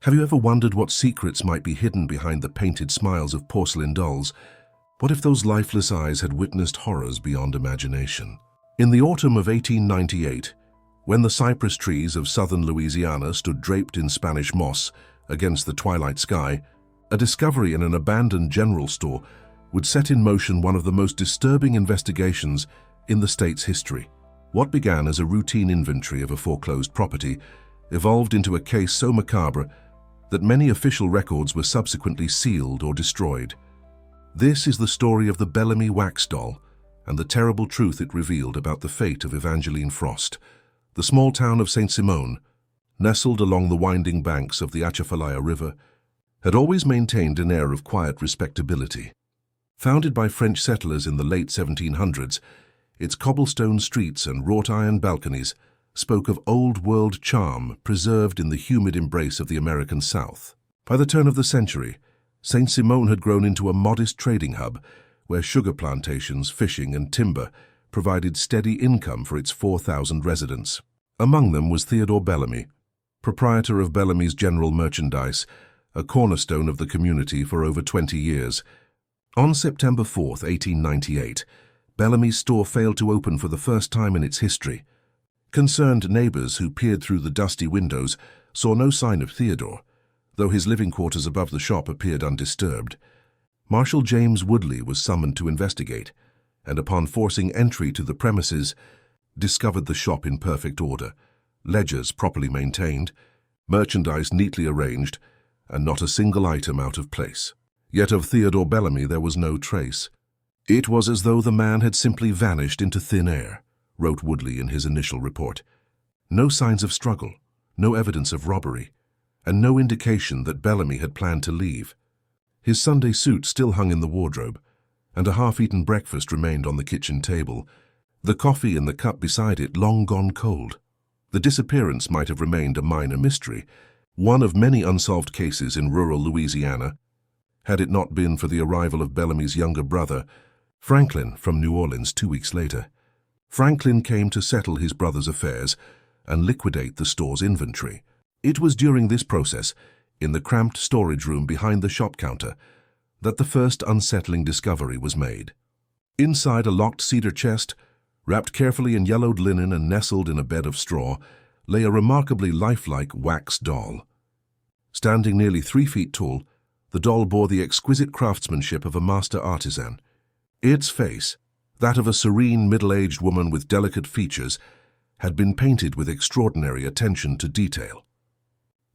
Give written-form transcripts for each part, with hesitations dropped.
Have you ever wondered what secrets might be hidden behind the painted smiles of porcelain dolls? What if those lifeless eyes had witnessed horrors beyond imagination? In the autumn of 1898, when the cypress trees of southern Louisiana stood draped in Spanish moss against the twilight sky, a discovery in an abandoned general store would set in motion one of the most disturbing investigations in the state's history. What began as a routine inventory of a foreclosed property evolved into a case so macabre that many official records were subsequently sealed or destroyed. This is the story of the Bellamy wax doll and the terrible truth it revealed about the fate of Evangeline Frost. The small town of St. Simon, nestled along the winding banks of the Atchafalaya River, had always maintained an air of quiet respectability. Founded by French settlers in the late 1700s, its cobblestone streets and wrought-iron balconies spoke of old-world charm preserved in the humid embrace of the American South. By the turn of the century, St. Simon had grown into a modest trading hub where sugar plantations, fishing, and timber provided steady income for its 4,000 residents. Among them was Theodore Bellamy, proprietor of Bellamy's General Merchandise, a cornerstone of the community for over 20 years. On September 4, 1898, Bellamy's store failed to open for the first time in its history. Concerned neighbors who peered through the dusty windows saw no sign of Theodore, though his living quarters above the shop appeared undisturbed. Marshal James Woodley was summoned to investigate, and upon forcing entry to the premises, discovered the shop in perfect order, ledgers properly maintained, merchandise neatly arranged, and not a single item out of place. Yet of Theodore Bellamy there was no trace. It was as though the man had simply vanished into thin air, wrote Woodley in his initial report. No signs of struggle, no evidence of robbery, and no indication that Bellamy had planned to leave. His Sunday suit still hung in the wardrobe, and a half-eaten breakfast remained on the kitchen table, the coffee in the cup beside it long gone cold. The disappearance might have remained a minor mystery, one of many unsolved cases in rural Louisiana, had it not been for the arrival of Bellamy's younger brother, Franklin, from New Orleans 2 weeks later. Franklin came to settle his brother's affairs and liquidate the store's inventory. It was during this process, in the cramped storage room behind the shop counter, that the first unsettling discovery was made. Inside a locked cedar chest, wrapped carefully in yellowed linen and nestled in a bed of straw, lay a remarkably lifelike wax doll. Standing nearly 3 feet tall, the doll bore the exquisite craftsmanship of a master artisan. Its face, that of a serene middle-aged woman with delicate features, had been painted with extraordinary attention to detail.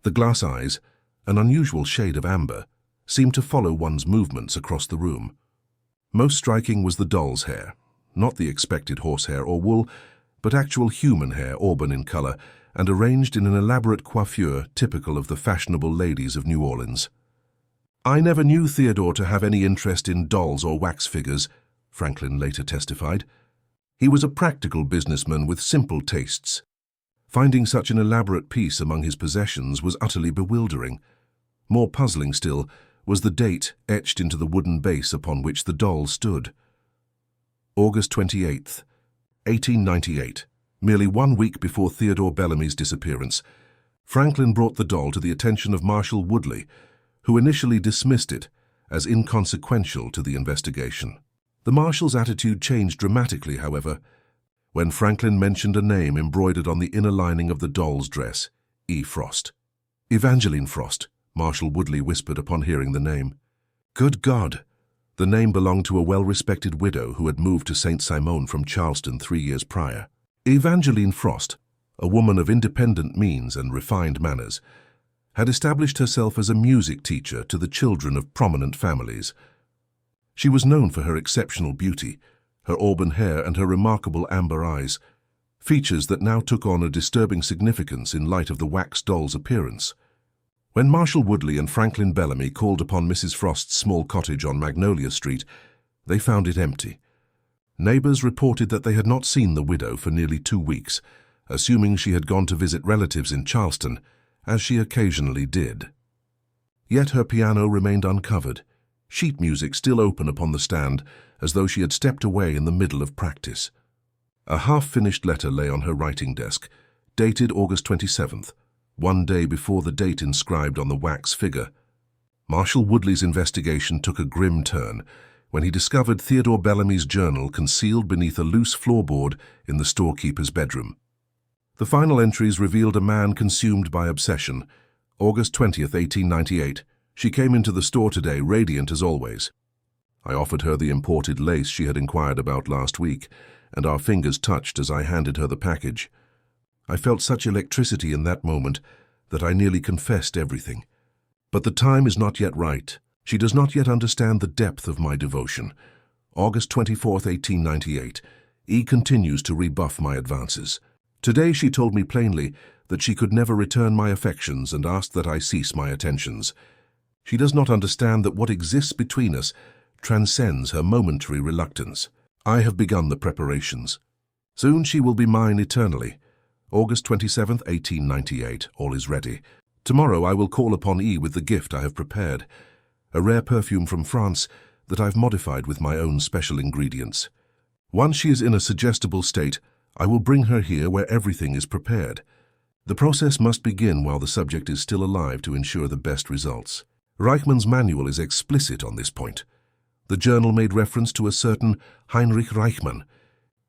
The glass eyes, an unusual shade of amber, seemed to follow one's movements across the room. Most striking was the doll's hair, not the expected horsehair or wool, but actual human hair, auburn in color, and arranged in an elaborate coiffure typical of the fashionable ladies of New Orleans. "I never knew Theodore to have any interest in dolls or wax figures," Franklin later testified. "He was a practical businessman with simple tastes." Finding such an elaborate piece among his possessions was utterly bewildering. More puzzling still was the date etched into the wooden base upon which the doll stood. August 28, 1898, merely 1 week before Theodore Bellamy's disappearance. Franklin brought the doll to the attention of Marshal Woodley, who initially dismissed it as inconsequential to the investigation. The marshal's attitude changed dramatically, however, when Franklin mentioned a name embroidered on the inner lining of the doll's dress, E. Frost. "Evangeline Frost," Marshal Woodley whispered upon hearing the name. Good God! The name belonged to a well-respected widow who had moved to St. Simon from Charleston 3 years prior. Evangeline Frost, a woman of independent means and refined manners, had established herself as a music teacher to the children of prominent families. She was known for her exceptional beauty, her auburn hair and her remarkable amber eyes, features that now took on a disturbing significance in light of the wax doll's appearance. When Marshal Woodley and Franklin Bellamy called upon Mrs. Frost's small cottage on Magnolia Street, they found it empty. Neighbors reported that they had not seen the widow for nearly 2 weeks, assuming she had gone to visit relatives in Charleston, as she occasionally did. Yet her piano remained uncovered, sheet music still open upon the stand, as though she had stepped away in the middle of practice. A half-finished letter lay on her writing desk, dated August 27th, one day before the date inscribed on the wax figure. Marshal Woodley's investigation took a grim turn when he discovered Theodore Bellamy's journal concealed beneath a loose floorboard in the storekeeper's bedroom. The final entries revealed a man consumed by obsession. August 20th, 1898. She came into the store today, radiant as always. I offered her the imported lace she had inquired about last week, and our fingers touched as I handed her the package. I felt such electricity in that moment that I nearly confessed everything. But the time is not yet right. She does not yet understand the depth of my devotion. August 24th, 1898. E continues to rebuff my advances. Today she told me plainly that she could never return my affections and asked that I cease my attentions. She does not understand that what exists between us transcends her momentary reluctance. I have begun the preparations. Soon she will be mine eternally. August 27th, 1898. All is ready. Tomorrow I will call upon E with the gift I have prepared, a rare perfume from France that I've modified with my own special ingredients. Once she is in a suggestible state, I will bring her here where everything is prepared. The process must begin while the subject is still alive to ensure the best results. Reichmann's manual is explicit on this point. The journal made reference to a certain Heinrich Reichmann,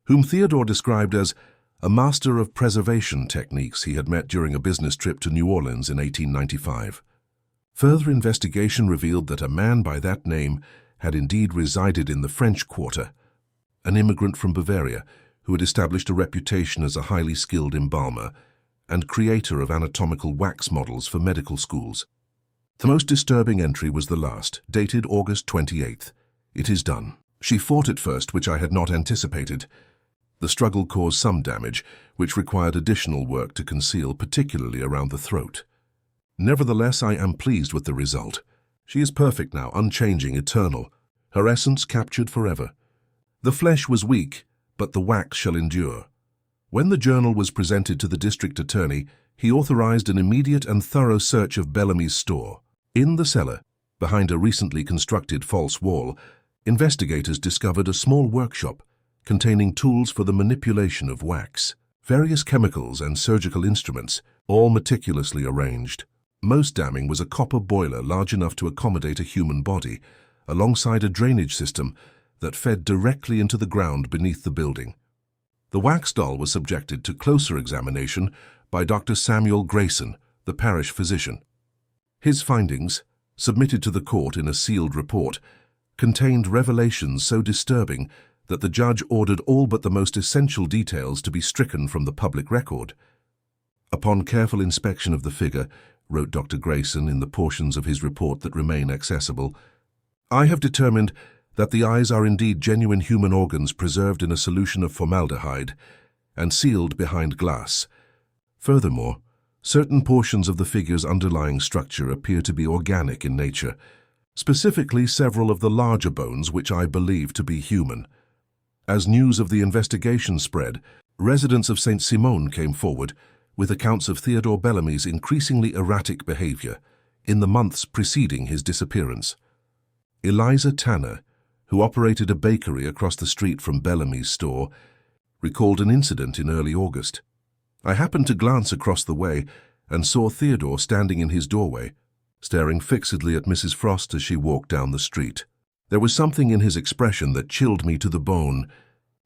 whom Theodore described as a master of preservation techniques he had met during a business trip to New Orleans in 1895. Further investigation revealed that a man by that name had indeed resided in the French Quarter, an immigrant from Bavaria who had established a reputation as a highly skilled embalmer and creator of anatomical wax models for medical schools. The most disturbing entry was the last, dated August 28th. It is done. She fought at first, which I had not anticipated. The struggle caused some damage, which required additional work to conceal, particularly around the throat. Nevertheless, I am pleased with the result. She is perfect now, unchanging, eternal, her essence captured forever. The flesh was weak, but the wax shall endure. When the journal was presented to the district attorney, he authorized an immediate and thorough search of Bellamy's store. In the cellar, behind a recently constructed false wall, investigators discovered a small workshop containing tools for the manipulation of wax, various chemicals and surgical instruments, all meticulously arranged. Most damning was a copper boiler large enough to accommodate a human body, alongside a drainage system that fed directly into the ground beneath the building. The wax doll was subjected to closer examination by Dr. Samuel Grayson, the parish physician. His findings, submitted to the court in a sealed report, contained revelations so disturbing that the judge ordered all but the most essential details to be stricken from the public record. Upon careful inspection of the figure, wrote Dr. Grayson in the portions of his report that remain accessible, I have determined that the eyes are indeed genuine human organs preserved in a solution of formaldehyde and sealed behind glass. Furthermore, certain portions of the figure's underlying structure appear to be organic in nature, specifically several of the larger bones which I believe to be human. As news of the investigation spread, residents of St. Simon came forward with accounts of Theodore Bellamy's increasingly erratic behavior in the months preceding his disappearance. Eliza Tanner, who operated a bakery across the street from Bellamy's store, recalled an incident in early August. I happened to glance across the way and saw Theodore standing in his doorway, staring fixedly at Mrs. Frost as she walked down the street. There was something in his expression that chilled me to the bone.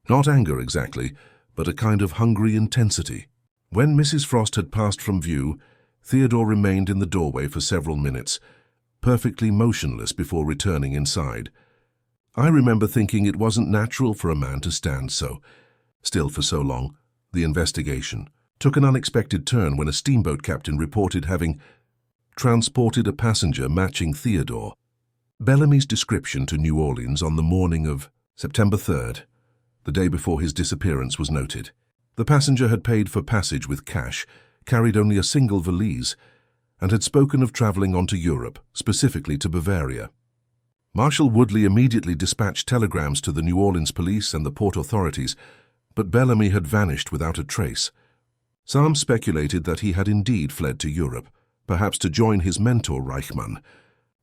Not anger exactly, but a kind of hungry intensity. When Mrs. Frost had passed from view, Theodore remained in the doorway for several minutes, perfectly motionless before returning inside. I remember thinking it wasn't natural for a man to stand so still for so long. The investigation took an unexpected turn when a steamboat captain reported having transported a passenger matching Theodore Bellamy's description to New Orleans on the morning of September 3rd, the day before his disappearance was noted. The passenger had paid for passage with cash, carried only a single valise, and had spoken of traveling on to Europe, specifically to Bavaria. Marshal Woodley immediately dispatched telegrams to the New Orleans police and the port authorities, but Bellamy had vanished without a trace. Some speculated that he had indeed fled to Europe, perhaps to join his mentor Reichmann.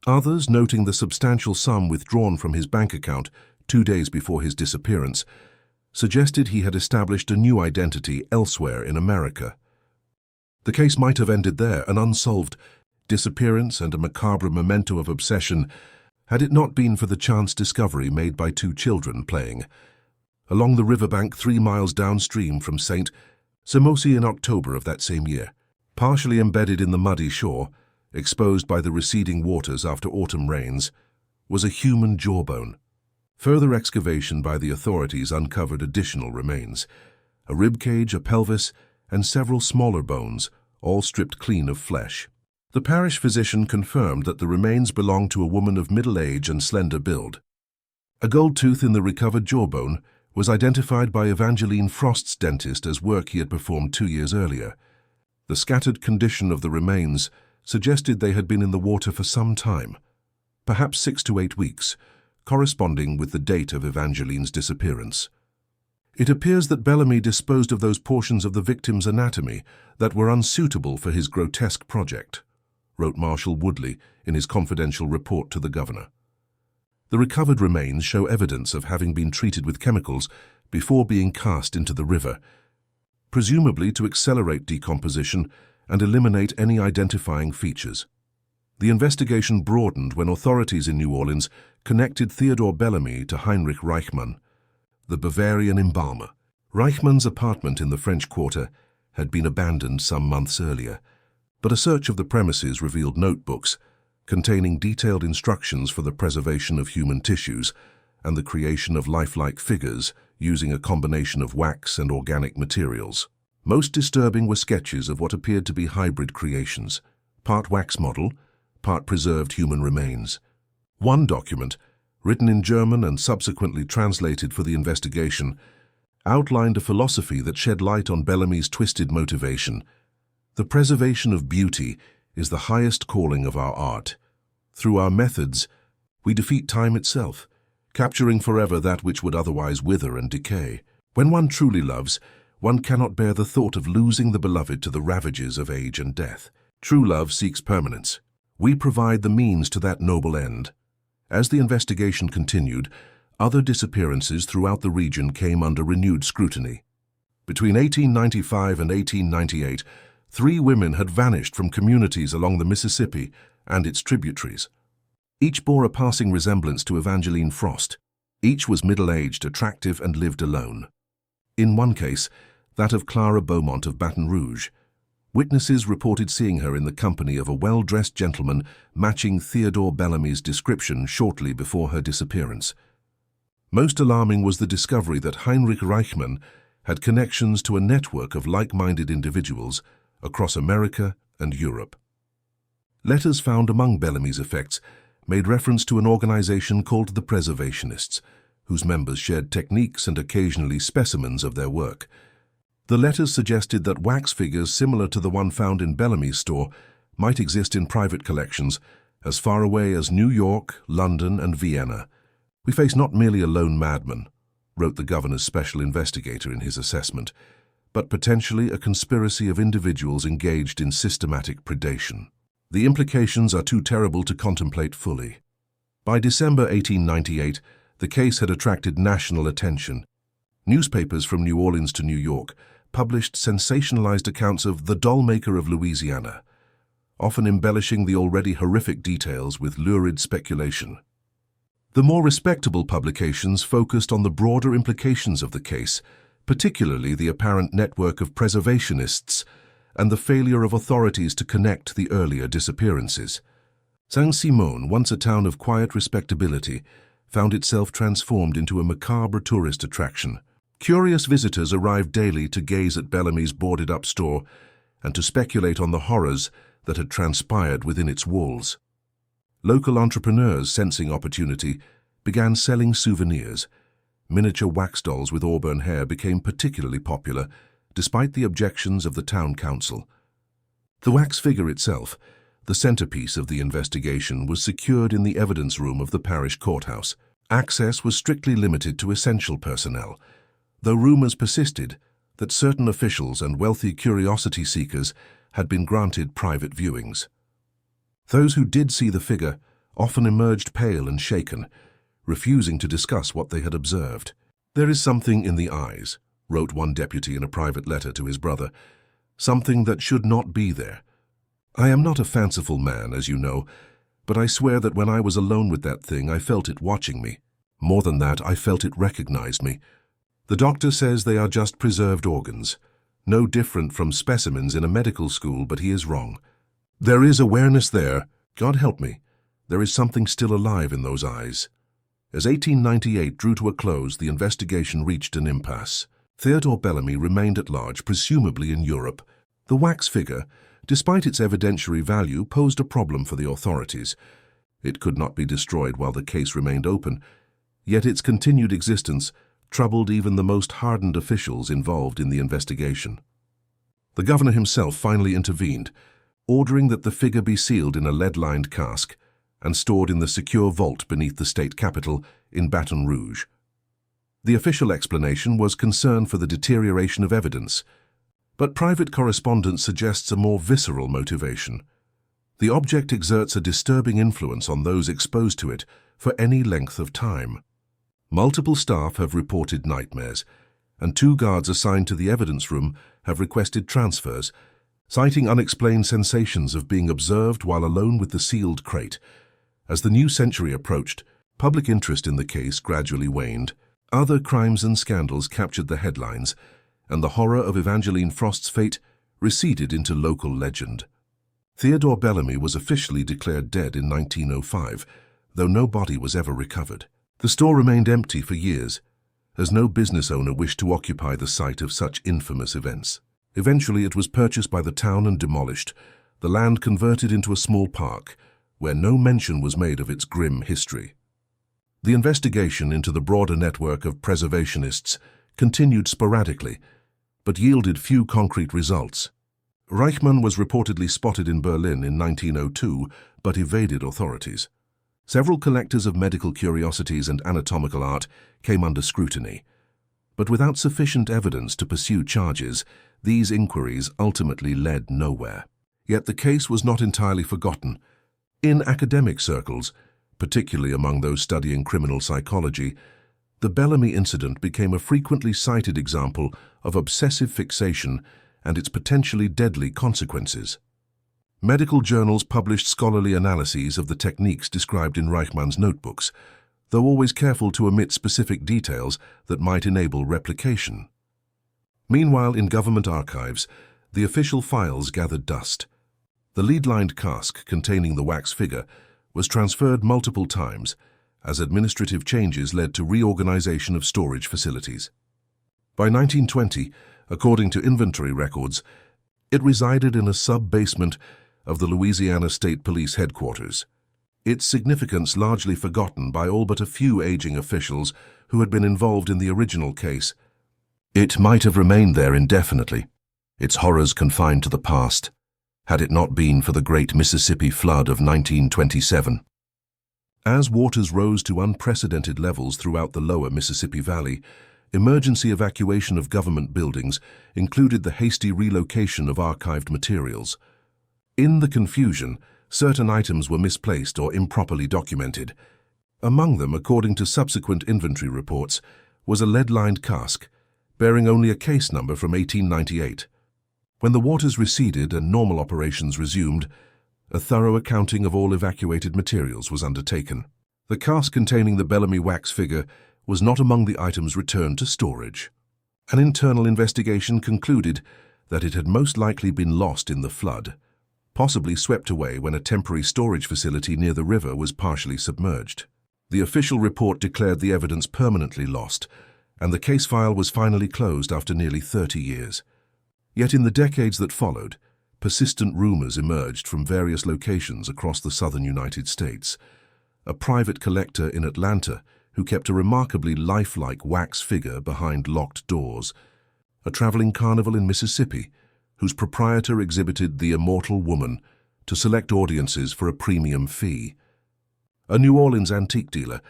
Others, noting the substantial sum withdrawn from his bank account 2 days before his disappearance, suggested he had established a new identity elsewhere in America. The case might have ended there, an unsolved disappearance and a macabre memento of obsession, had it not been for the chance discovery made by two children playing along the riverbank 3 miles downstream from St. Samosi in October of that same year. Partially embedded in the muddy shore, exposed by the receding waters after autumn rains, was a human jawbone. Further excavation by the authorities uncovered additional remains: a ribcage, a pelvis, and several smaller bones, all stripped clean of flesh. The parish physician confirmed that the remains belonged to a woman of middle age and slender build. A gold tooth in the recovered jawbone was identified by Evangeline Frost's dentist as work he had performed 2 years earlier. The scattered condition of the remains suggested they had been in the water for some time, perhaps 6 to 8 weeks, corresponding with the date of Evangeline's disappearance. It appears that Bellamy disposed of those portions of the victim's anatomy that were unsuitable for his grotesque project, wrote Marshal Woodley in his confidential report to the governor. The recovered remains show evidence of having been treated with chemicals before being cast into the river, presumably to accelerate decomposition and eliminate any identifying features. The investigation broadened when authorities in New Orleans connected Theodore Bellamy to Heinrich Reichmann, the Bavarian embalmer. Reichmann's apartment in the French Quarter had been abandoned some months earlier, but a search of the premises revealed notebooks containing detailed instructions for the preservation of human tissues and the creation of lifelike figures using a combination of wax and organic materials. Most disturbing were sketches of what appeared to be hybrid creations, part wax model, part preserved human remains. One document, written in German and subsequently translated for the investigation, outlined a philosophy that shed light on Bellamy's twisted motivation. The preservation of beauty is the highest calling of our art. Through our methods, we defeat time itself, capturing forever that which would otherwise wither and decay. When one truly loves, one cannot bear the thought of losing the beloved to the ravages of age and death. True love seeks permanence. We provide the means to that noble end. As the investigation continued, other disappearances throughout the region came under renewed scrutiny. Between 1895 and 1898, 3 women had vanished from communities along the Mississippi and its tributaries. Each bore a passing resemblance to Evangeline Frost. Each was middle-aged, attractive, and lived alone. In one case, that of Clara Beaumont of Baton Rouge, witnesses reported seeing her in the company of a well-dressed gentleman matching Theodore Bellamy's description shortly before her disappearance. Most alarming was the discovery that Heinrich Reichmann had connections to a network of like-minded individuals across America and Europe. Letters found among Bellamy's effects made reference to an organization called the Preservationists, whose members shared techniques and occasionally specimens of their work. The letters suggested that wax figures similar to the one found in Bellamy's store might exist in private collections as far away as New York, London, and Vienna. "We face not merely a lone madman," wrote the governor's special investigator in his assessment, but potentially a conspiracy of individuals engaged in systematic predation. The implications are too terrible to contemplate fully. By December 1898, the case had attracted national attention. Newspapers from New Orleans to New York published sensationalized accounts of the doll maker of Louisiana, often embellishing the already horrific details with lurid speculation. The more respectable publications focused on the broader implications of the case, particularly the apparent network of preservationists and the failure of authorities to connect the earlier disappearances. Saint-Simon, once a town of quiet respectability, found itself transformed into a macabre tourist attraction. Curious visitors arrived daily to gaze at Bellamy's boarded-up store and to speculate on the horrors that had transpired within its walls. Local entrepreneurs, sensing opportunity, began selling souvenirs. Miniature wax dolls with auburn hair became particularly popular, despite the objections of the town council. The wax figure itself, the centerpiece of the investigation, was secured in the evidence room of the parish courthouse. Access was strictly limited to essential personnel, though rumors persisted that certain officials and wealthy curiosity seekers had been granted private viewings. Those who did see the figure often emerged pale and shaken, refusing to discuss what they had observed. "There is something in the eyes," wrote one deputy in a private letter to his brother, something that should not be there. I am not a fanciful man, as you know, but I swear that when I was alone with that thing, I felt it watching me. More than that, I felt it recognized me. The doctor says they are just preserved organs, no different from specimens in a medical school, but he is wrong. There is awareness there. God help me. There is something still alive in those eyes. As 1898 drew to a close, the investigation reached an impasse. Theodore Bellamy remained at large, presumably in Europe. The wax figure, despite its evidentiary value, posed a problem for the authorities. It could not be destroyed while the case remained open, yet its continued existence troubled even the most hardened officials involved in the investigation. The governor himself finally intervened, ordering that the figure be sealed in a lead-lined cask and stored in the secure vault beneath the state capitol in Baton Rouge. The official explanation was concern for the deterioration of evidence, but private correspondence suggests a more visceral motivation. The object exerts a disturbing influence on those exposed to it for any length of time. Multiple staff have reported nightmares, and 2 guards assigned to the evidence room have requested transfers, citing unexplained sensations of being observed while alone with the sealed crate. As the new century approached, public interest in the case gradually waned. Other crimes and scandals captured the headlines, and the horror of Evangeline Frost's fate receded into local legend. Theodore Bellamy was officially declared dead in 1905, though no body was ever recovered. The store remained empty for years, as no business owner wished to occupy the site of such infamous events. Eventually it was purchased by the town and demolished, the land converted into a small park, where no mention was made of its grim history. The investigation into the broader network of preservationists continued sporadically, but yielded few concrete results. Reichmann was reportedly spotted in Berlin in 1902, but evaded authorities. Several collectors of medical curiosities and anatomical art came under scrutiny, but without sufficient evidence to pursue charges, these inquiries ultimately led nowhere. Yet the case was not entirely forgotten. In academic circles, particularly among those studying criminal psychology, the Bellamy incident became a frequently cited example of obsessive fixation and its potentially deadly consequences. Medical journals published scholarly analyses of the techniques described in Reichmann's notebooks, though always careful to omit specific details that might enable replication. Meanwhile, in government archives, the official files gathered dust. The lead-lined cask containing the wax figure was transferred multiple times, as administrative changes led to reorganization of storage facilities. By 1920, according to inventory records, it resided in a sub-basement of the Louisiana State Police headquarters, its significance largely forgotten by all but a few aging officials who had been involved in the original case. It might have remained there indefinitely, its horrors confined to the past, had it not been for the great Mississippi flood of 1927. As waters rose to unprecedented levels throughout the lower Mississippi Valley, emergency evacuation of government buildings included the hasty relocation of archived materials. In the confusion, certain items were misplaced or improperly documented. Among them, according to subsequent inventory reports, was a lead-lined cask, bearing only a case number from 1898. When the waters receded and normal operations resumed, a thorough accounting of all evacuated materials was undertaken. The cask containing the Bellamy wax figure was not among the items returned to storage. An internal investigation concluded that it had most likely been lost in the flood, possibly swept away when a temporary storage facility near the river was partially submerged. The official report declared the evidence permanently lost, and the case file was finally closed after nearly 30 years. Yet in the decades that followed, persistent rumors emerged from various locations across the southern United States. A private collector in Atlanta who kept a remarkably lifelike wax figure behind locked doors. A traveling carnival in Mississippi whose proprietor exhibited the immortal woman to select audiences for a premium fee. A New Orleans antique dealer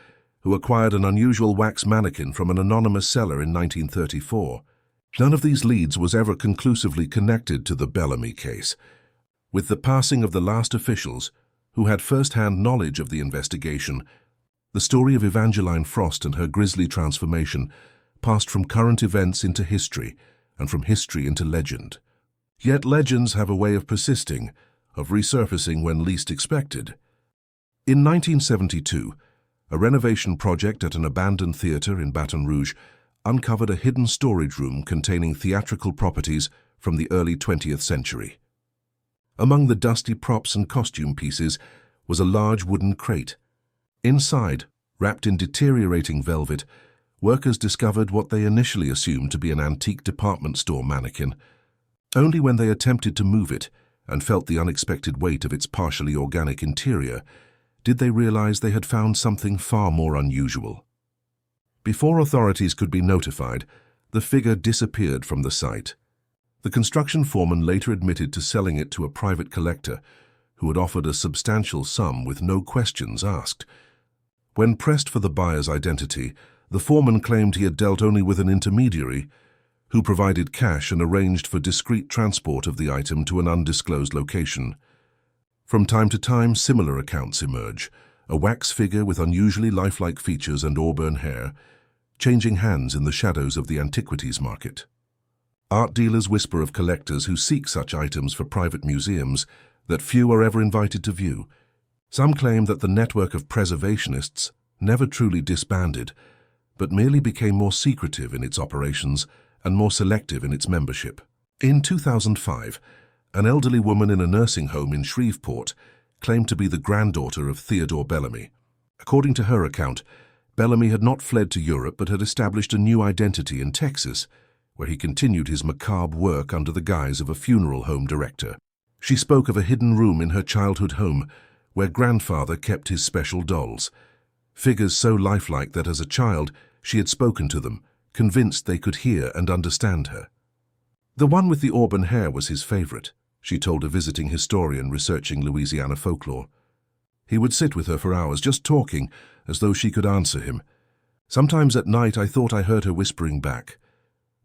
who acquired an unusual wax mannequin from an anonymous seller in 1934. None of these leads was ever conclusively connected to the Bellamy case. With the passing of the last officials who had first-hand knowledge of the investigation, the story of Evangeline Frost and her grisly transformation passed from current events into history and from history into legend. Yet legends have a way of persisting, of resurfacing when least expected. In 1972, a renovation project at an abandoned theater in Baton Rouge uncovered a hidden storage room containing theatrical properties from the early 20th century. Among the dusty props and costume pieces was a large wooden crate. Inside, wrapped in deteriorating velvet, workers discovered what they initially assumed to be an antique department store mannequin. Only when they attempted to move it and felt the unexpected weight of its partially organic interior did they realize they had found something far more unusual. Before authorities could be notified, the figure disappeared from the site. The construction foreman later admitted to selling it to a private collector who had offered a substantial sum with no questions asked. When pressed for the buyer's identity, the foreman claimed he had dealt only with an intermediary who provided cash and arranged for discreet transport of the item to an undisclosed location. From time to time, similar accounts emerge, a wax figure with unusually lifelike features and auburn hair, changing hands in the shadows of the antiquities market. Art dealers whisper of collectors who seek such items for private museums that few are ever invited to view. Some claim that the network of preservationists never truly disbanded, but merely became more secretive in its operations and more selective in its membership. In 2005, an elderly woman in a nursing home in Shreveport claimed to be the granddaughter of Theodore Bellamy. According to her account, Bellamy had not fled to Europe but had established a new identity in Texas, where he continued his macabre work under the guise of a funeral home director. She spoke of a hidden room in her childhood home where grandfather kept his special dolls, figures so lifelike that as a child she had spoken to them, convinced they could hear and understand her. The one with the auburn hair was his favorite, she told a visiting historian researching Louisiana folklore. He would sit with her for hours, just talking, as though she could answer him. Sometimes at night I thought I heard her whispering back.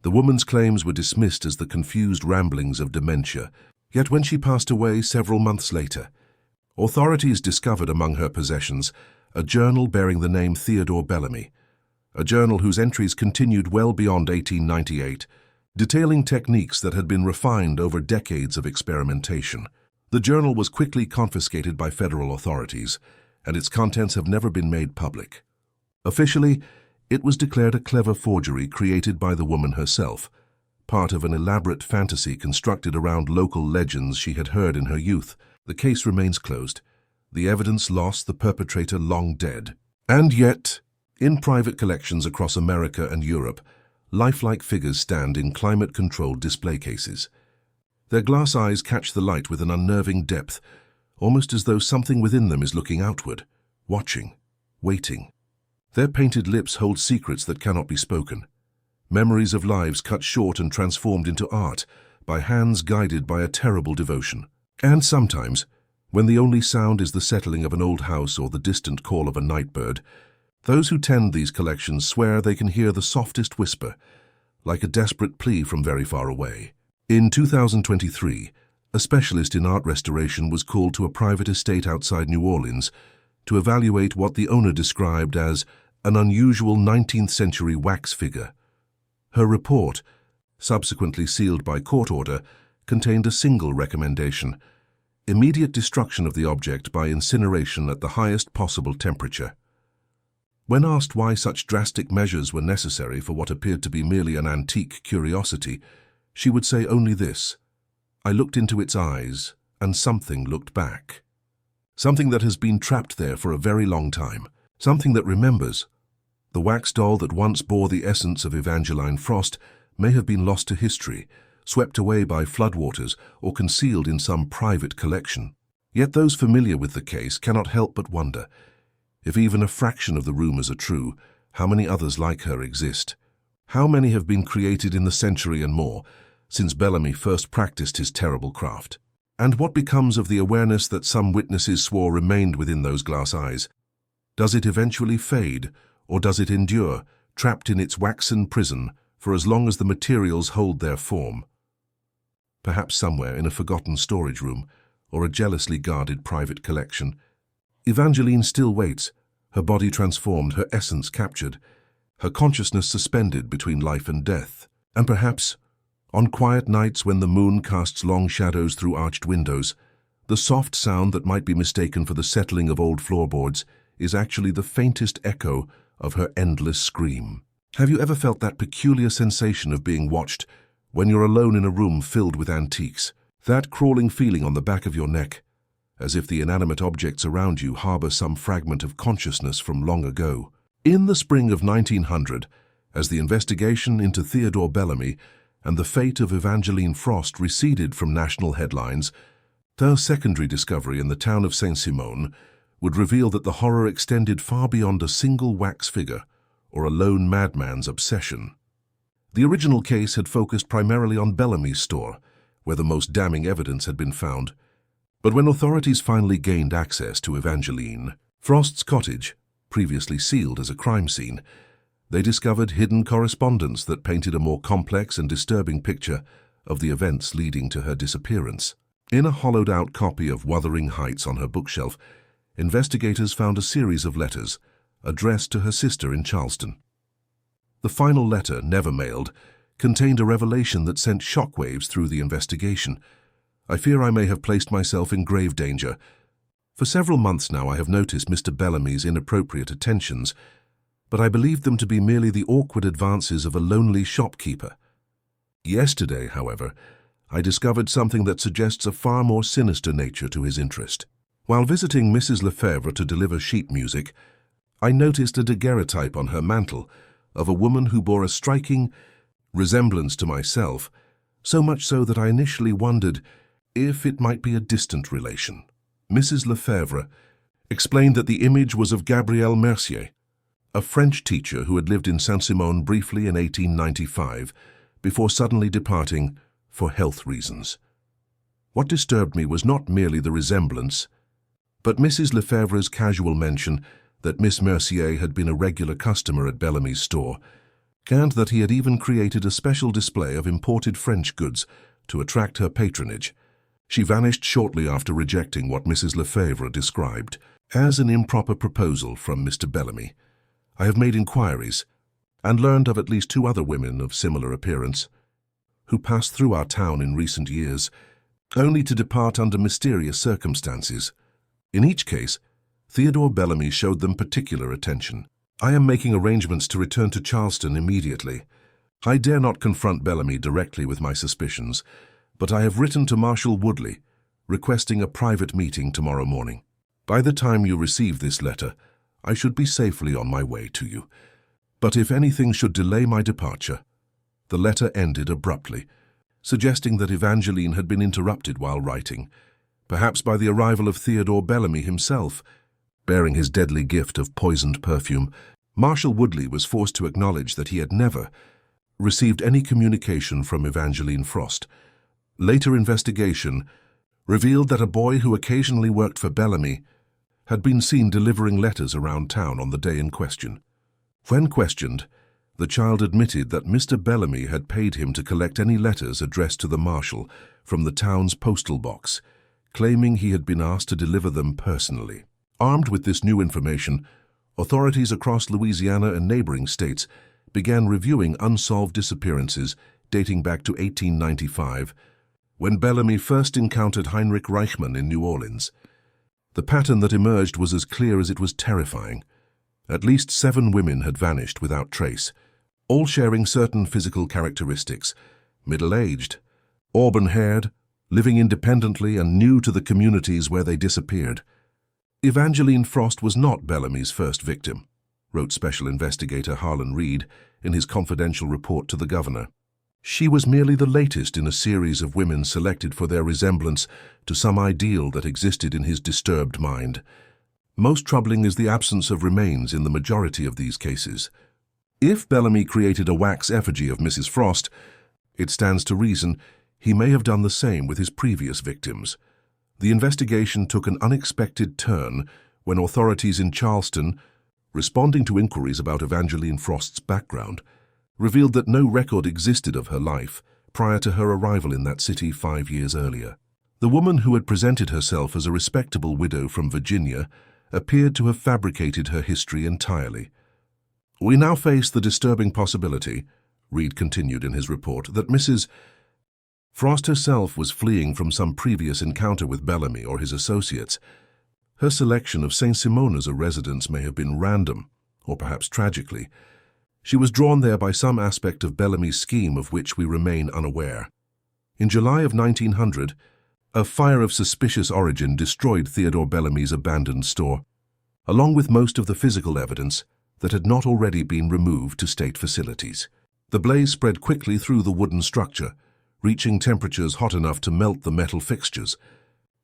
The woman's claims were dismissed as the confused ramblings of dementia, yet when she passed away several months later, authorities discovered among her possessions a journal bearing the name Theodore Bellamy, a journal whose entries continued well beyond 1898, detailing techniques that had been refined over decades of experimentation. The journal was quickly confiscated by federal authorities, and its contents have never been made public. Officially, it was declared a clever forgery created by the woman herself, part of an elaborate fantasy constructed around local legends she had heard in her youth. The case remains closed, the evidence lost, the perpetrator long dead. And yet, in private collections across America and Europe, lifelike figures stand in climate-controlled display cases. Their glass eyes catch the light with an unnerving depth, almost as though something within them is looking outward, watching, waiting. Their painted lips hold secrets that cannot be spoken, memories of lives cut short and transformed into art by hands guided by a terrible devotion. And sometimes, when the only sound is the settling of an old house or the distant call of a night bird, those who tend these collections swear they can hear the softest whisper, like a desperate plea from very far away. In 2023, a specialist in art restoration was called to a private estate outside New Orleans to evaluate what the owner described as an unusual 19th-century wax figure. Her report, subsequently sealed by court order, contained a single recommendation: immediate destruction of the object by incineration at the highest possible temperature. When asked why such drastic measures were necessary for what appeared to be merely an antique curiosity, she would say only this: "I looked into its eyes, and something looked back. Something that has been trapped there for a very long time, something that remembers." The wax doll that once bore the essence of Evangeline Frost may have been lost to history, swept away by floodwaters, or concealed in some private collection. Yet those familiar with the case cannot help but wonder, if even a fraction of the rumors are true, how many others like her exist? How many have been created in the century and more since Bellamy first practiced his terrible craft? And what becomes of the awareness that some witnesses swore remained within those glass eyes? Does it eventually fade, or does it endure, trapped in its waxen prison for as long as the materials hold their form? Perhaps somewhere in a forgotten storage room or a jealously guarded private collection, Evangeline still waits, her body transformed, her essence captured, her consciousness suspended between life and death. And perhaps, On quiet nights when the moon casts long shadows through arched windows, the soft sound that might be mistaken for the settling of old floorboards is actually the faintest echo of her endless scream. Have you ever felt that peculiar sensation of being watched when you're alone in a room filled with antiques? That crawling feeling on the back of your neck, as if the inanimate objects around you harbor some fragment of consciousness from long ago. In the spring of 1900, as the investigation into Theodore Bellamy and the fate of Evangeline Frost receded from national headlines, her secondary discovery in the town of Saint-Simon would reveal that the horror extended far beyond a single wax figure or a lone madman's obsession. The original case had focused primarily on Bellamy's store, where the most damning evidence had been found. But when authorities finally gained access to Evangeline Frost's cottage, previously sealed as a crime scene, they discovered hidden correspondence that painted a more complex and disturbing picture of the events leading to her disappearance. In a hollowed-out copy of Wuthering Heights on her bookshelf, investigators found a series of letters addressed to her sister in Charleston. The final letter, never mailed, contained a revelation that sent shockwaves through the investigation. I fear I may have placed myself in grave danger. For several months now I have noticed Mr. Bellamy's inappropriate attentions, but I believed them to be merely the awkward advances of a lonely shopkeeper. Yesterday, however, I discovered something that suggests a far more sinister nature to his interest. While visiting Mrs. Lefebvre to deliver sheet music, I noticed a daguerreotype on her mantel of a woman who bore a striking resemblance to myself, so much so that I initially wondered if it might be a distant relation. Mrs. Lefebvre explained that the image was of Gabrielle Mercier, a French teacher who had lived in Saint-Simon briefly in 1895 before suddenly departing for health reasons. What disturbed me was not merely the resemblance, but Mrs. Lefebvre's casual mention that Miss Mercier had been a regular customer at Bellamy's store, and that he had even created a special display of imported French goods to attract her patronage. She vanished shortly after rejecting what Mrs. Lefebvre described as an improper proposal from Mr. Bellamy. I have made inquiries and learned of at least 2 other women of similar appearance who passed through our town in recent years, only to depart under mysterious circumstances. In each case, Theodore Bellamy showed them particular attention. I am making arrangements to return to Charleston immediately. I dare not confront Bellamy directly with my suspicions, but I have written to Marshal Woodley, requesting a private meeting tomorrow morning. By the time you receive this letter, I should be safely on my way to you. But if anything should delay my departure— The letter ended abruptly, suggesting that Evangeline had been interrupted while writing, perhaps by the arrival of Theodore Bellamy himself. Bearing his deadly gift of poisoned perfume, Marshal Woodley was forced to acknowledge that he had never received any communication from Evangeline Frost. Later investigation revealed that a boy who occasionally worked for Bellamy had been seen delivering letters around town on the day in question. When questioned, the child admitted that Mr. Bellamy had paid him to collect any letters addressed to the marshal from the town's postal box, claiming he had been asked to deliver them personally. Armed with this new information, authorities across Louisiana and neighboring states began reviewing unsolved disappearances dating back to 1895, when Bellamy first encountered Heinrich Reichmann in New Orleans. The pattern that emerged was as clear as it was terrifying. At least 7 women had vanished without trace, all sharing certain physical characteristics: middle-aged, auburn-haired, living independently and new to the communities where they disappeared. Evangeline Frost was not Bellamy's first victim, wrote Special Investigator Harlan Reed in his confidential report to the governor. She was merely the latest in a series of women selected for their resemblance to some ideal that existed in his disturbed mind. Most troubling is the absence of remains in the majority of these cases. If Bellamy created a wax effigy of Mrs. Frost, it stands to reason he may have done the same with his previous victims. The investigation took an unexpected turn when authorities in Charleston, responding to inquiries about Evangeline Frost's background, revealed that no record existed of her life prior to her arrival in that city 5 years earlier. The woman who had presented herself as a respectable widow from Virginia appeared to have fabricated her history entirely. "We now face the disturbing possibility," Reed continued in his report, "that Mrs. Frost herself was fleeing from some previous encounter with Bellamy or his associates. Her selection of St. Simon as a residence may have been random, or perhaps tragically. She was drawn there by some aspect of Bellamy's scheme of which we remain unaware. In July of 1900, a fire of suspicious origin destroyed Theodore Bellamy's abandoned store, along with most of the physical evidence that had not already been removed to state facilities. The blaze spread quickly through the wooden structure, reaching temperatures hot enough to melt the metal fixtures.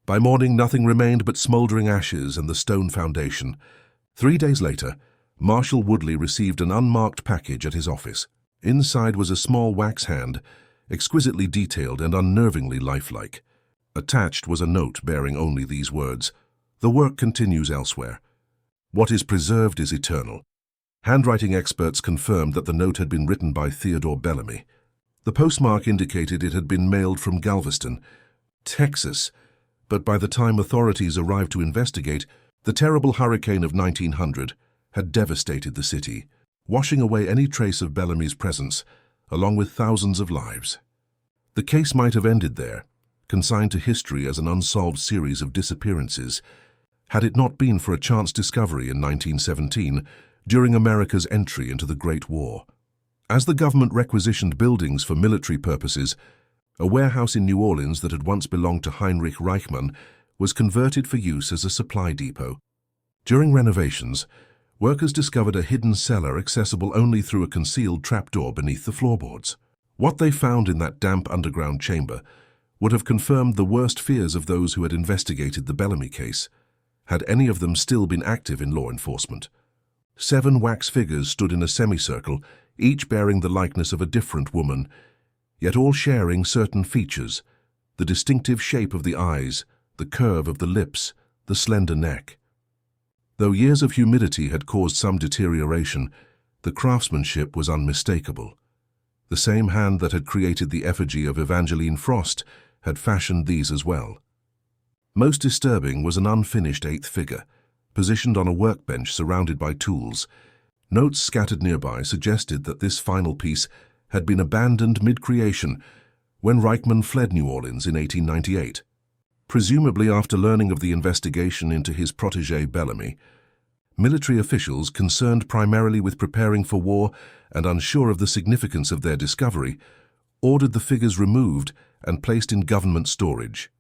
By morning, nothing remained but smoldering ashes and the stone foundation. 3 days later, Marshal Woodley received an unmarked package at his office. Inside was a small wax hand, exquisitely detailed and unnervingly lifelike. Attached was a note bearing only these words: "The work continues elsewhere. What is preserved is eternal." Handwriting experts confirmed that the note had been written by Theodore Bellamy. The postmark indicated it had been mailed from Galveston, Texas, but by the time authorities arrived to investigate, the terrible hurricane of 1900 had devastated the city, washing away any trace of Bellamy's presence, along with thousands of lives. The case might have ended there, consigned to history as an unsolved series of disappearances, had it not been for a chance discovery in 1917 during America's entry into the Great War. As the government requisitioned buildings for military purposes, a warehouse in New Orleans that had once belonged to Heinrich Reichmann was converted for use as a supply depot. During renovations, workers discovered a hidden cellar accessible only through a concealed trapdoor beneath the floorboards. What they found in that damp underground chamber would have confirmed the worst fears of those who had investigated the Bellamy case, had any of them still been active in law enforcement. 7 wax figures stood in a semicircle, each bearing the likeness of a different woman, yet all sharing certain features: the distinctive shape of the eyes, the curve of the lips, the slender neck. Though years of humidity had caused some deterioration, the craftsmanship was unmistakable. The same hand that had created the effigy of Evangeline Frost had fashioned these as well. Most disturbing was an unfinished 8th figure, positioned on a workbench surrounded by tools. Notes scattered nearby suggested that this final piece had been abandoned mid-creation when Reichmann fled New Orleans in 1898. Presumably after learning of the investigation into his protégé Bellamy, military officials concerned primarily with preparing for war and unsure of the significance of their discovery, ordered the figures removed and placed in government storage.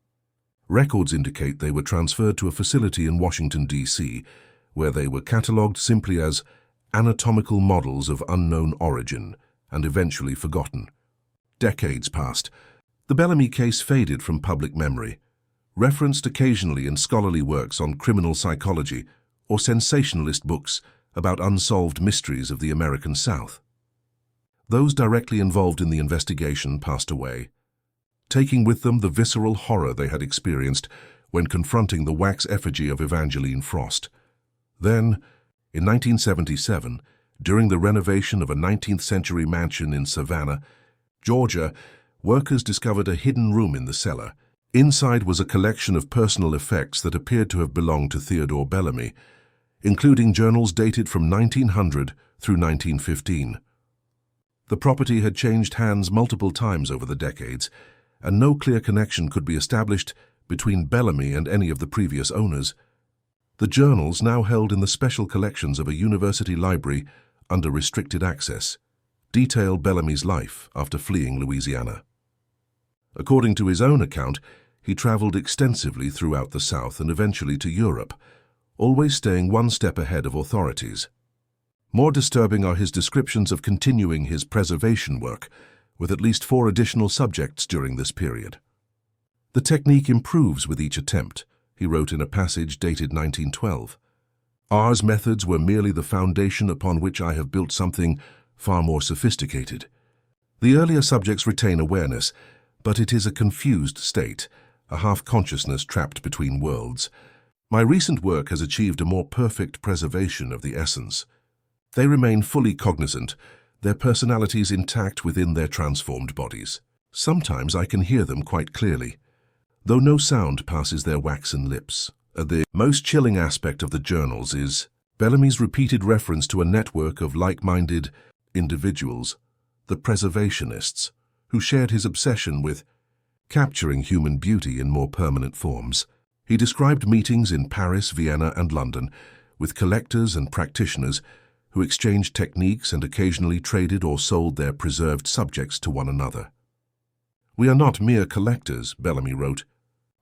Records indicate they were transferred to a facility in Washington, D.C., where they were catalogued simply as anatomical models of unknown origin and eventually forgotten. Decades passed. The Bellamy case faded from public memory, referenced occasionally in scholarly works on criminal psychology or sensationalist books about unsolved mysteries of the American South. Those directly involved in the investigation passed away, taking with them the visceral horror they had experienced when confronting the wax effigy of Evangeline Frost. Then, in 1977, during the renovation of a 19th-century mansion in Savannah, Georgia, workers discovered a hidden room in the cellar. Inside was a collection of personal effects that appeared to have belonged to Theodore Bellamy, including journals dated from 1900 through 1915. The property had changed hands multiple times over the decades, and no clear connection could be established between Bellamy and any of the previous owners. The journals, now held in the special collections of a university library under restricted access, detail Bellamy's life after fleeing Louisiana. According to his own account, he traveled extensively throughout the South and eventually to Europe, always staying one step ahead of authorities. More disturbing are his descriptions of continuing his preservation work, with at least 4 additional subjects during this period. "The technique improves with each attempt," he wrote in a passage dated 1912. "Ours methods were merely the foundation upon which I have built something far more sophisticated. The earlier subjects retain awareness, but it is a confused state, a half-consciousness trapped between worlds. My recent work has achieved a more perfect preservation of the essence. They remain fully cognizant, their personalities intact within their transformed bodies. Sometimes I can hear them quite clearly, though no sound passes their waxen lips." The most chilling aspect of the journals is Bellamy's repeated reference to a network of like-minded individuals, the preservationists, who shared his obsession with capturing human beauty in more permanent forms. He described meetings in Paris, Vienna, and London with collectors and practitioners who exchanged techniques and occasionally traded or sold their preserved subjects to one another. "We are not mere collectors," Bellamy wrote.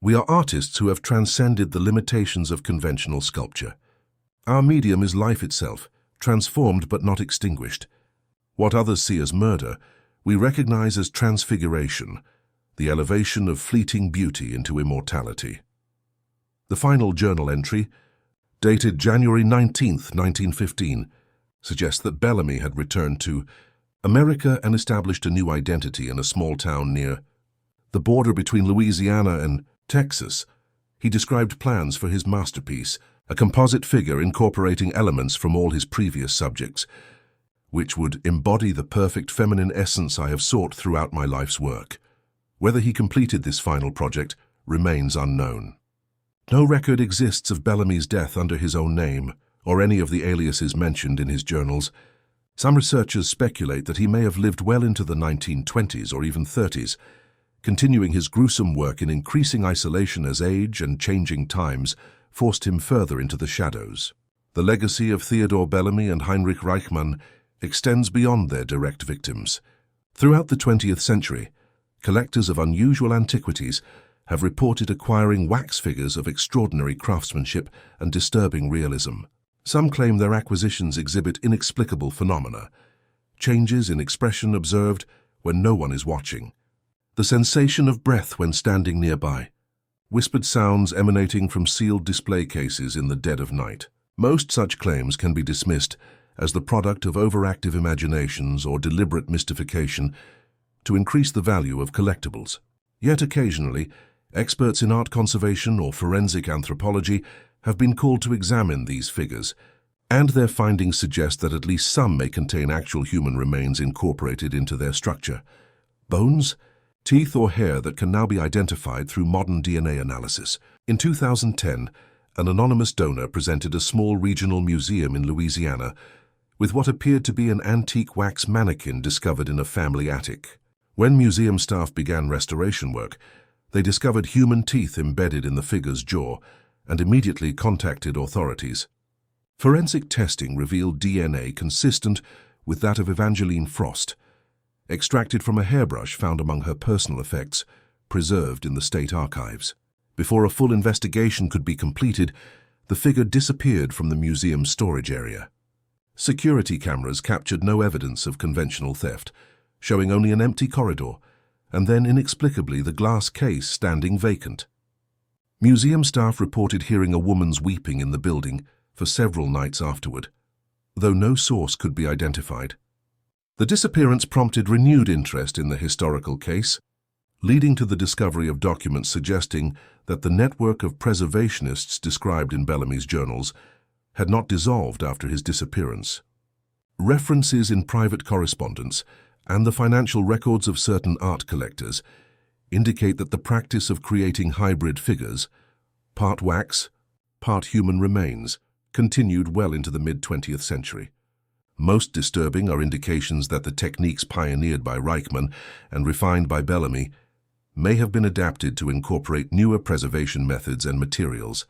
"We are artists who have transcended the limitations of conventional sculpture. Our medium is life itself, transformed but not extinguished. What others see as murder, we recognize as transfiguration, the elevation of fleeting beauty into immortality." The final journal entry, dated January 19, 1915, suggests that Bellamy had returned to America and established a new identity in a small town near the border between Louisiana and Texas. He described plans for his masterpiece, a composite figure incorporating elements from all his previous subjects, which would embody the perfect feminine essence I have sought throughout my life's work. Whether he completed this final project remains unknown. No record exists of Bellamy's death under his own name, or any of the aliases mentioned in his journals. Some researchers speculate that he may have lived well into the 1920s or even 30s, continuing his gruesome work in increasing isolation as age and changing times forced him further into the shadows. The legacy of Theodore Bellamy and Heinrich Reichmann extends beyond their direct victims. Throughout the 20th century, collectors of unusual antiquities have reported acquiring wax figures of extraordinary craftsmanship and disturbing realism. Some claim their acquisitions exhibit inexplicable phenomena, changes in expression observed when no one is watching, the sensation of breath when standing nearby, whispered sounds emanating from sealed display cases in the dead of night. Most such claims can be dismissed as the product of overactive imaginations or deliberate mystification to increase the value of collectibles. Yet occasionally, experts in art conservation or forensic anthropology have been called to examine these figures, and their findings suggest that at least some may contain actual human remains incorporated into their structure. Bones, teeth or hair that can now be identified through modern DNA analysis. In 2010, an anonymous donor presented a small regional museum in Louisiana with what appeared to be an antique wax mannequin discovered in a family attic. When museum staff began restoration work, they discovered human teeth embedded in the figure's jaw and immediately contacted authorities. Forensic testing revealed DNA consistent with that of Evangeline Frost, extracted from a hairbrush found among her personal effects, preserved in the state archives. Before a full investigation could be completed, the figure disappeared from the museum's storage area. Security cameras captured no evidence of conventional theft, showing only an empty corridor, and then inexplicably the glass case standing vacant. Museum staff reported hearing a woman's weeping in the building for several nights afterward, though no source could be identified. The disappearance prompted renewed interest in the historical case, leading to the discovery of documents suggesting that the network of preservationists described in Bellamy's journals had not dissolved after his disappearance. References in private correspondence and the financial records of certain art collectors indicate that the practice of creating hybrid figures, part wax, part human remains, continued well into the mid-20th century. Most disturbing are indications that the techniques pioneered by Reichmann and refined by Bellamy may have been adapted to incorporate newer preservation methods and materials.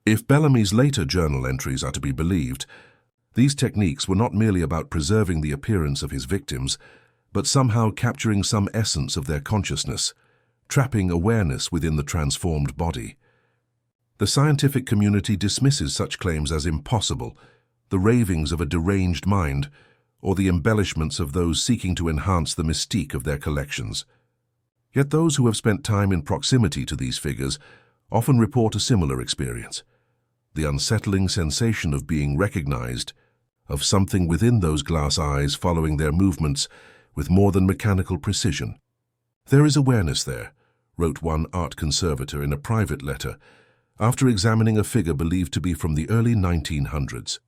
If Bellamy's later journal entries are to be believed, these techniques were not merely about preserving the appearance of his victims, but somehow capturing some essence of their consciousness, trapping awareness within the transformed body. The scientific community dismisses such claims as impossible, the ravings of a deranged mind, or the embellishments of those seeking to enhance the mystique of their collections. Yet those who have spent time in proximity to these figures often report a similar experience, the unsettling sensation of being recognized, of something within those glass eyes following their movements with more than mechanical precision. "There is awareness there," wrote one art conservator in a private letter, after examining a figure believed to be from the early 1900s.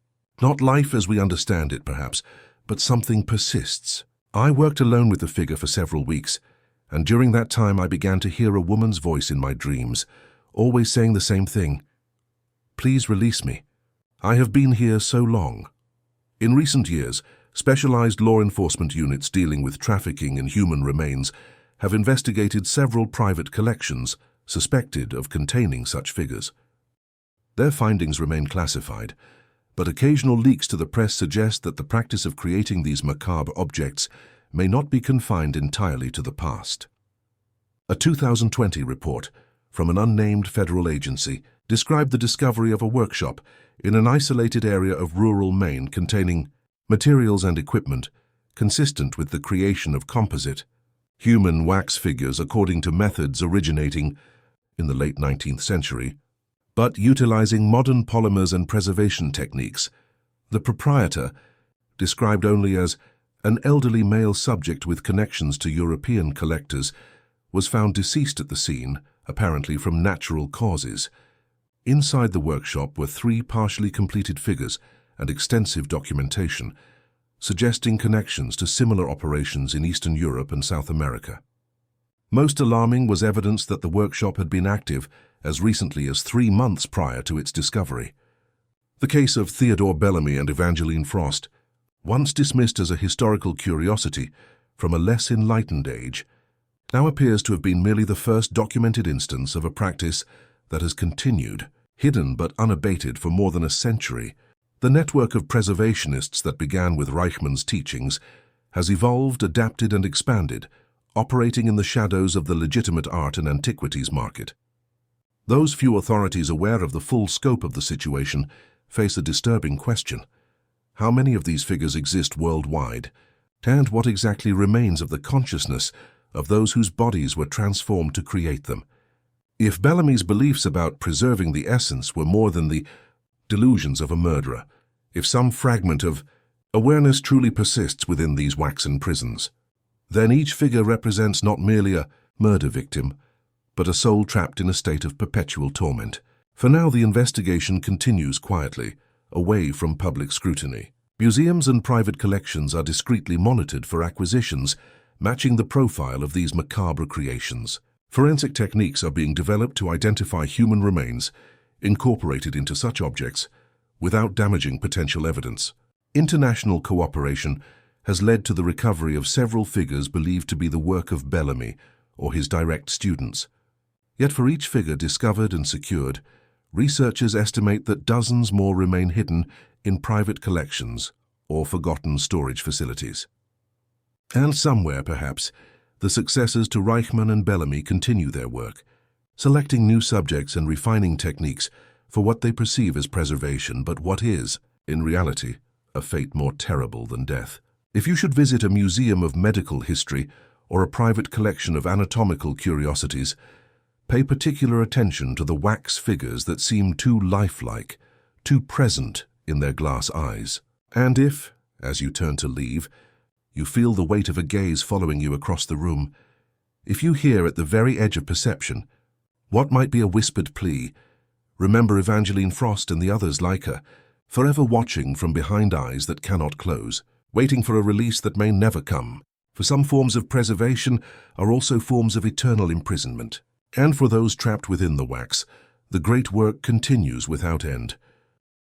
"Not life as we understand it, perhaps, but something persists. I worked alone with the figure for several weeks, and during that time I began to hear a woman's voice in my dreams, always saying the same thing: 'Please release me. I have been here so long.'" In recent years, specialized law enforcement units dealing with trafficking in human remains have investigated several private collections suspected of containing such figures. Their findings remain classified, but occasional leaks to the press suggest that the practice of creating these macabre objects may not be confined entirely to the past. A 2020 report from an unnamed federal agency described the discovery of a workshop in an isolated area of rural Maine containing materials and equipment consistent with the creation of composite, human wax figures according to methods originating in the late 19th century, but utilizing modern polymers and preservation techniques. The proprietor, described only as an elderly male subject with connections to European collectors, was found deceased at the scene, apparently from natural causes. Inside the workshop were 3 partially completed figures and extensive documentation, suggesting connections to similar operations in Eastern Europe and South America. Most alarming was evidence that the workshop had been active as recently as 3 months prior to its discovery. The case of Theodore Bellamy and Evangeline Frost, once dismissed as a historical curiosity from a less enlightened age, now appears to have been merely the first documented instance of a practice that has continued, hidden but unabated for more than a century. The network of preservationists that began with Reichmann's teachings has evolved, adapted, and expanded, operating in the shadows of the legitimate art and antiquities market. Those few authorities aware of the full scope of the situation face a disturbing question. How many of these figures exist worldwide, and what exactly remains of the consciousness of those whose bodies were transformed to create them? If Bellamy's beliefs about preserving the essence were more than the delusions of a murderer, if some fragment of awareness truly persists within these waxen prisons, then each figure represents not merely a murder victim, but a soul trapped in a state of perpetual torment. For now, the investigation continues quietly, away from public scrutiny. Museums and private collections are discreetly monitored for acquisitions matching the profile of these macabre creations. Forensic techniques are being developed to identify human remains incorporated into such objects without damaging potential evidence. International cooperation has led to the recovery of several figures believed to be the work of Bellamy or his direct students. Yet for each figure discovered and secured, researchers estimate that dozens more remain hidden in private collections or forgotten storage facilities. And somewhere, perhaps, the successors to Reichmann and Bellamy continue their work, selecting new subjects and refining techniques for what they perceive as preservation, but what is, in reality, a fate more terrible than death. If you should visit a museum of medical history or a private collection of anatomical curiosities, pay particular attention to the wax figures that seem too lifelike, too present in their glass eyes. And if, as you turn to leave, you feel the weight of a gaze following you across the room, if you hear at the very edge of perception what might be a whispered plea, remember Evangeline Frost and the others like her, forever watching from behind eyes that cannot close, waiting for a release that may never come. For some forms of preservation are also forms of eternal imprisonment. And for those trapped within the wax, the great work continues without end.